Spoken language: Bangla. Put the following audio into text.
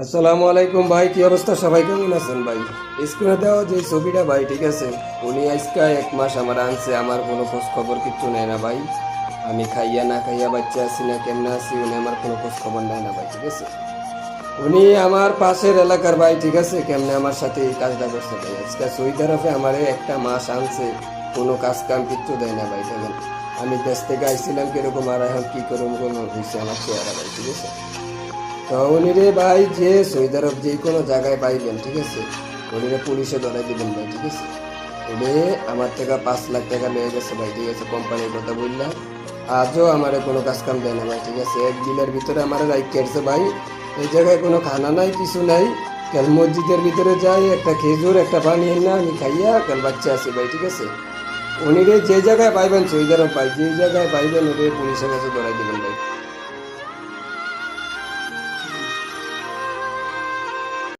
আসসালামু আলাইকুম ভাই, কি অবস্থা? সবাই কেমন আছেন ভাই? স্ক্রিনে দেওয়া যে ছবিটা ভাই, ঠিক আছে, উনি আজকে 1 মাস আমার আনছে, আমার কোনো খোঁজ খবর কিচ্ছু নেয় না ভাই। আমি খাইয়া না খাইয়া বাচ্চা আছি না কেমনে আছি, উনি আমার কোনো খোঁজ খবর নেয় না ভাই, ঠিক আছে। উনি আমার পাশের এলাকার ভাই, ঠিক আছে, কেমনে আমার সাথে এই কাজটা করছে ভাই। আজকে সৌদি আরবে আমারে 1 মাস আনছে, কোনো কাজ কাম কিচ্ছু দেয় না ভাই, দেখেন। আমি দেশ থেকে আইছিলাম কিরকম, আর এখন কি করবো কোনো হয়েছে আমার চেহারা ভাই, ঠিক আছে। তো উনিরে ভাই যে সৌদি আরব যে কোনো জায়গায় পাইবেন, ঠিক আছে, উনিরে পুলিশে ধরাই দিবেন ভাই, ঠিক আছে। উনি আমার থেকে 5 লাখ টাকা নিয়ে গেছে ভাই, ঠিক আছে, কোম্পানির কথা বললাম। আজও আমার কোনো কাজ কাম দেয় না ভাই, ঠিক আছে। এক দিনের ভিতরে আমার রাইট কেটেছে ভাই। এই জায়গায় কোনো খানা নাই, কিছু নাই। কাল মসজিদের ভিতরে যাই, একটা খেজুর একটা পানি না আমি খাইয়া কাল বাচ্চা আছি ভাই, ঠিক আছে। উনিরে যে জায়গায় পাইবেন সৌদি আরব ভাই, যে জায়গায় পাইবেন ওদের পুলিশের কাছে ধরাই দিবেন ভাই।